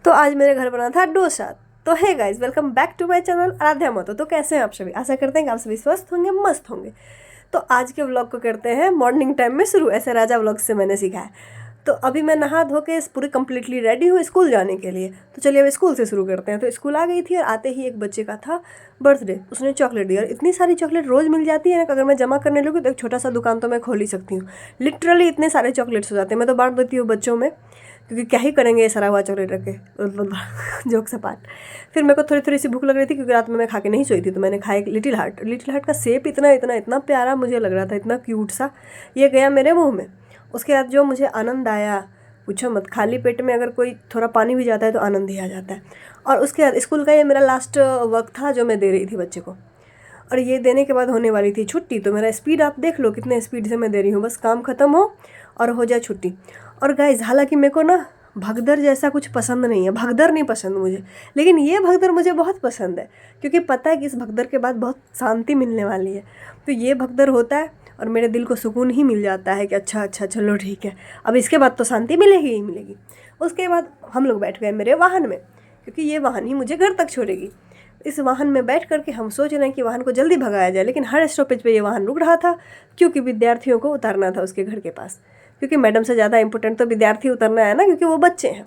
तो आज मेरे घर बना था डोसा। तो hey guys, welcome back to my channel Aradhya Mahato. तो कैसे हैं आप सभी? आशा करते हैं कि आप सभी स्वस्थ होंगे, मस्त होंगे। तो आज के व्लॉग को करते हैं मॉर्निंग टाइम में शुरू, ऐसे राजा व्लॉग से मैंने सीखा है। तो अभी मैं नहा धो के पूरी कंप्लीटली रेडी हूँ स्कूल जाने के लिए। तो चलिए अब स्कूल से शुरू करते हैं। तो स्कूल आ गई थी और आते ही एक बच्चे का था बर्थडे। उसने चॉकलेट दी और इतनी सारी चॉकलेट रोज़ मिल जाती है ना कि अगर मैं जमा करने लगूँ तो एक छोटा सा दुकान तो मैं खोल ही सकती हूँ। लिटरली इतने सारे चॉकलेट्स हो जाते हैं। मैं तो बांट देती हूँ बच्चों में, क्योंकि क्या ही करेंगे ये सारा हुआ चॉकलेट रख के। जोक सपाट। फिर मेरे को थोड़ी थोड़ी सी भूख लग रही थी क्योंकि रात में मैं खा के नहीं सोई थी। तो मैंने खाया एक लिटिल हार्ट। लिटिल हार्ट का शेप इतना इतना इतना प्यारा मुझे लग रहा था, इतना क्यूट सा। ये गया मेरे मुंह में। उसके बाद जो मुझे आनंद आया पूछो मत। खाली पेट में अगर कोई थोड़ा पानी भी जाता है तो आनंद ही आ जाता है। और उसके बाद स्कूल का ये मेरा लास्ट वक्त था जो मैं दे रही थी बच्चे को। और ये देने के बाद होने वाली थी छुट्टी। तो मेरा स्पीड आप देख लो कितने स्पीड से मैं दे रही हूँ। बस काम ख़त्म हो और हो जाए छुट्टी। और गाइस, हालांकि मेरे को ना भगदड़ जैसा कुछ पसंद नहीं है। भगदड़ नहीं पसंद मुझे, लेकिन ये भगदड़ मुझे बहुत पसंद है, क्योंकि पता है कि इस भगदड़ के बाद बहुत शांति मिलने वाली है। तो ये भगदड़ होता है और मेरे दिल को सुकून ही मिल जाता है कि अच्छा अच्छा चलो ठीक है, अब इसके बाद तो शांति मिलेगी ही मिलेगी। उसके बाद हम लोग बैठ गए मेरे वाहन में, क्योंकि ये वाहन ही मुझे घर तक छोड़ेगी। इस वाहन में बैठ करके हम सोच रहे हैं कि वाहन को जल्दी भगाया जाए, लेकिन हर स्टॉपेज पे ये वाहन रुक रहा था, क्योंकि विद्यार्थियों को उतारना था उसके घर के पास। क्योंकि मैडम से ज़्यादा इंपॉर्टेंट तो विद्यार्थी उतरना है ना, क्योंकि वो बच्चे हैं।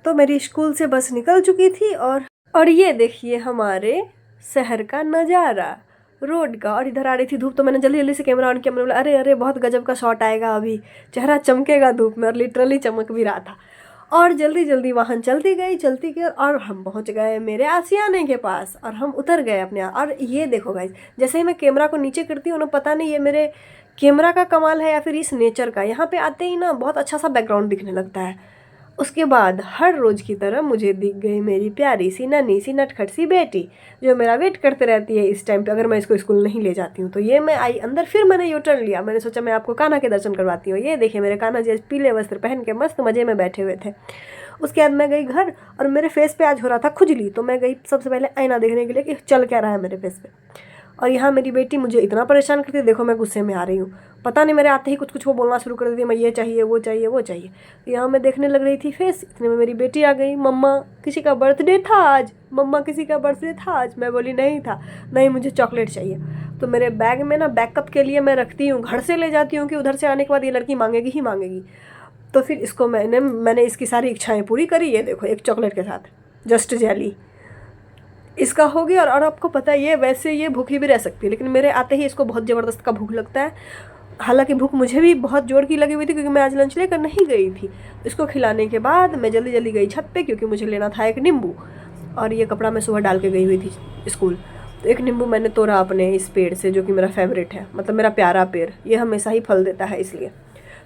तो मेरी स्कूल से बस निकल चुकी थी और ये देखिए हमारे शहर का नज़ारा रोड का। और इधर आ रही थी धूप, तो मैंने जल्दी जल्दी से कैमरा ऑन किया। मैंने बोला अरे अरे बहुत गजब का शॉट आएगा, अभी चेहरा चमकेगा धूप में। और लिटरली चमक भी रहा था। और जल्दी जल्दी वाहन चलती गई और हम पहुंच गए मेरे आशियाने के पास और हम उतर गए अपने यहाँ। और ये देखो गाइस, जैसे ही मैं कैमरा को नीचे करती हूँ ना, पता नहीं ये मेरे कैमरा का कमाल है या फिर इस नेचर का, यहाँ पे आते ही ना बहुत अच्छा सा बैकग्राउंड दिखने लगता है। उसके बाद हर रोज़ की तरह मुझे दिख गई मेरी प्यारी सी नन्ही सी नटखट सी बेटी, जो मेरा वेट करते रहती है इस टाइम पे अगर मैं इसको स्कूल नहीं ले जाती हूँ। तो ये मैं आई अंदर, फिर मैंने यू टर्न लिया। मैंने सोचा मैं आपको कान्हा के दर्शन करवाती हूँ। ये देखिए मेरे कान्हा जी आज पीले वस्त्र पहन के मस्त मज़े में बैठे हुए थे। उसके बाद मैं गई घर और मेरे फेस पे आज हो रहा था खुजली। तो मैं गई सबसे पहले आईना देखने के लिए कि चल क्या रहा है मेरे फेस पे। और यहाँ मेरी बेटी मुझे इतना परेशान करती है, देखो मैं गुस्से में आ रही हूँ। पता नहीं मेरे आते ही कुछ कुछ वो बोलना शुरू कर देती है, मैं ये चाहिए वो चाहिए वो चाहिए। तो यहाँ मैं देखने लग रही थी फेस, इतने में मेरी बेटी आ गई। मम्मा किसी का बर्थडे था आज, मम्मा किसी का बर्थडे था आज। मैं बोली नहीं था, नहीं मुझे चॉकलेट चाहिए। तो मेरे बैग में ना बैकअप के लिए मैं रखती हूँ, घर से ले जाती हूँ कि उधर से आने के बाद ये लड़की मांगेगी ही मांगेगी। तो फिर इसको मैंने इसकी सारी इच्छाएँ पूरी करी। ये देखो एक चॉकलेट के साथ जस्ट जेली इसका हो गया। और आपको पता है ये वैसे ये भूखी भी रह सकती है, लेकिन मेरे आते ही इसको बहुत ज़बरदस्त का भूख लगता है। हालांकि भूख मुझे भी बहुत जोर की लगी हुई थी, क्योंकि मैं आज लंच लेकर नहीं गई थी। इसको खिलाने के बाद मैं जल्दी जल्दी गई छत पे, क्योंकि मुझे लेना था एक नींबू। और ये कपड़ा मैं सुबह डाल के गई हुई थी स्कूल। तो एक नींबू मैंने तोड़ा अपने इस पेड़ से, जो कि मेरा फेवरेट है, मतलब मेरा प्यारा पेड़, ये हमेशा ही फल देता है इसलिए।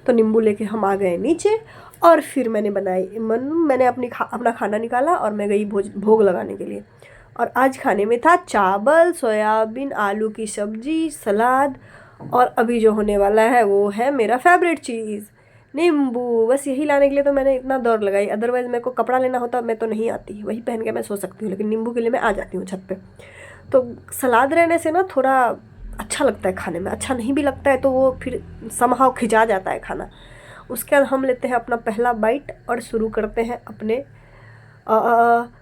तो नींबू लेके हम आ गए नीचे। और फिर मैंने मैंने अपना खाना निकाला और मैं गई भोग लगाने के लिए। और आज खाने में था चावल, सोयाबीन, आलू की सब्जी, सलाद, और अभी जो होने वाला है वो है मेरा फेवरेट चीज़ नींबू। बस यही लाने के लिए तो मैंने इतना दौड़ लगाई। अदरवाइज़ मेरे को कपड़ा लेना होता मैं तो नहीं आती, वही पहन के मैं सो सकती हूँ, लेकिन नींबू के लिए मैं आ जाती हूँ छत पे। तो सलाद रहने से ना थोड़ा अच्छा लगता है खाने में, अच्छा नहीं भी लगता है तो वो फिर समहाव खिंचा जाता है खाना। उसके बाद हम लेते हैं अपना पहला बाइट और शुरू करते हैं अपने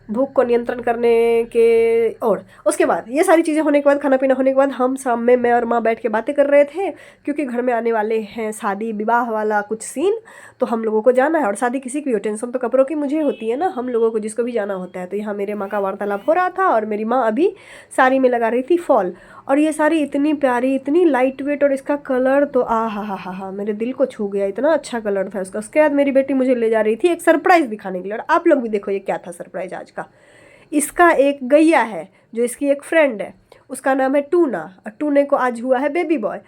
भूख को नियंत्रण करने के। और उसके बाद ये सारी चीज़ें होने के बाद, खाना पीना होने के बाद, हम शाम में मैं और माँ बैठ के बातें कर रहे थे, क्योंकि घर में आने वाले हैं शादी विवाह वाला कुछ सीन। तो हम लोगों को जाना है, और शादी किसी की भी हो, टेंशन तो कपड़ों की मुझे होती है ना, हम लोगों को जिसको भी जाना होता है। तो यहाँ मेरे माँ का वार्तालाप हो रहा था और मेरी माँ अभी साड़ी में लगा रही थी फॉल। और ये साड़ी इतनी प्यारी, इतनी लाइट वेट, और इसका कलर तो हा मेरे दिल को छू गया, इतना अच्छा कलर था इसका। उसके बाद मेरी बेटी मुझे ले जा रही थी एक सरप्राइज़ दिखाने के लिए। और आप लोग भी देखो ये क्या था सरप्राइज़ आज का। इसका एक गैया है जो इसकी एक फ्रेंड है, उसका नाम है टूना, और टूने को आज हुआ है बेबी बॉय।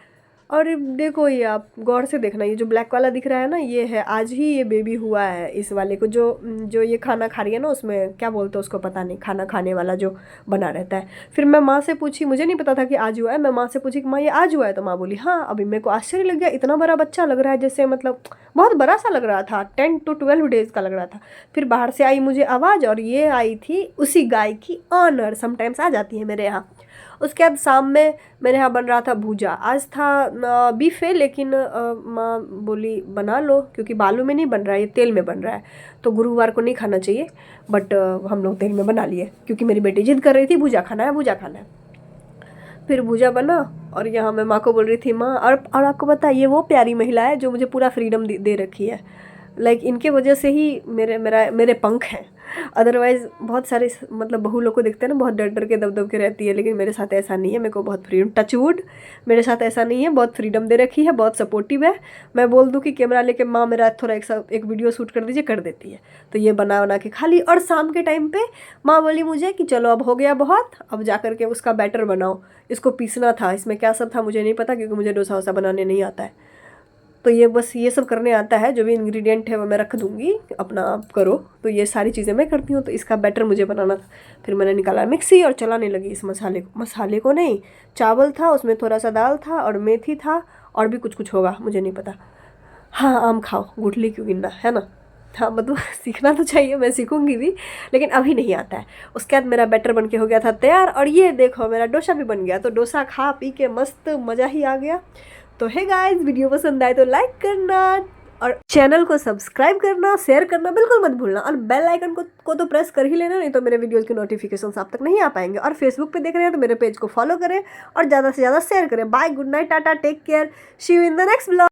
और देखो ये आप गौर से देखना, ये जो ब्लैक वाला दिख रहा है ना, ये है आज ही ये बेबी हुआ है इस वाले को। जो जो ये खाना खा रही है ना, उसमें क्या बोलते हैं उसको पता नहीं, खाना खाने वाला जो बना रहता है। फिर मैं माँ से पूछी, मुझे नहीं पता था कि आज हुआ है। मैं माँ से पूछी कि माँ ये आज हुआ है? तो माँ बोली हाँ। अभी मेरे को आश्चर्य लग गया, इतना बड़ा बच्चा लग रहा है, जैसे मतलब बहुत बड़ा सा लग रहा था, 10 to 12 डेज़ का लग रहा था। फिर बाहर से आई मुझे आवाज़, और ये आई थी उसी गाय की ऑनर, समटाइम्स आ जाती है मेरे यहाँ। उसके बाद शाम में मेरे यहाँ बन रहा था भूजा। आज था बीफ है, लेकिन माँ बोली बना लो, क्योंकि बालू में नहीं बन रहा है, ये तेल में बन रहा है, तो गुरुवार को नहीं खाना चाहिए। बट हम लोग तेल में बना लिए, क्योंकि मेरी बेटी जिद कर रही थी भूजा खाना है, भूजा खाना है। फिर भूजा बना, और यहाँ मैं माँ को बोल रही थी, माँ और आपको पता है ये वो प्यारी महिला है जो मुझे पूरा फ्रीडम दे रखी है। लाइक इनके वजह से ही मेरे पंख हैं। अदरवाइज़ बहुत सारे मतलब बहू लोग को देखते हैं ना, बहुत डर डर के दब दब के रहती है, लेकिन मेरे साथ ऐसा नहीं है। मेरे को बहुत फ्रीडम, टच वुड, मेरे साथ ऐसा नहीं है, बहुत फ्रीडम दे रखी है, बहुत सपोर्टिव है। मैं बोल दूँ कि कैमरा लेके माँ मेरा थोड़ा एक वीडियो शूट कर दीजिए, कर देती है। तो ये बना के खा ली। और शाम के टाइम पे माँ बोली मुझे कि चलो अब हो गया बहुत, अब जा कर के उसका बैटर बनाओ। इसको पीसना था, इसमें क्या सब था मुझे नहीं पता, क्योंकि मुझे डोसा वोसा बनाने नहीं आता है। तो ये बस ये सब करने आता है, जो भी इंग्रेडिएंट है वो मैं रख दूँगी, अपना आप करो। तो ये सारी चीज़ें मैं करती हूँ। तो इसका बैटर मुझे बनाना था। फिर मैंने निकाला मिक्सी और चलाने लगी इस मसाले को नहीं, चावल था उसमें, थोड़ा सा दाल था और मेथी था, और भी कुछ होगा मुझे नहीं पता। हाँ, आम खाओ गुठली क्यों गिनना, है ना। हाँ मतलब सीखना तो चाहिए, मैं सीखूंगी भी, लेकिन अभी नहीं आता है। उसके बाद मेरा बैटर बन के हो गया था तैयार, और ये देखो मेरा डोसा भी बन गया। तो डोसा खा पी के मस्त मज़ा ही आ गया। तो है गाइस, वीडियो पसंद आए तो लाइक करना, और चैनल को सब्सक्राइब करना, शेयर करना बिल्कुल मत भूलना, और बेल आइकन को तो प्रेस कर ही लेना, नहीं तो मेरे वीडियोज़ के नोटिफिकेशन आप तक नहीं आ पाएंगे। और फेसबुक पे देख रहे हैं तो मेरे पेज को फॉलो करें और ज़्यादा से ज़्यादा शेयर करें। Bye, good night, tata, take care, see you in the next blog.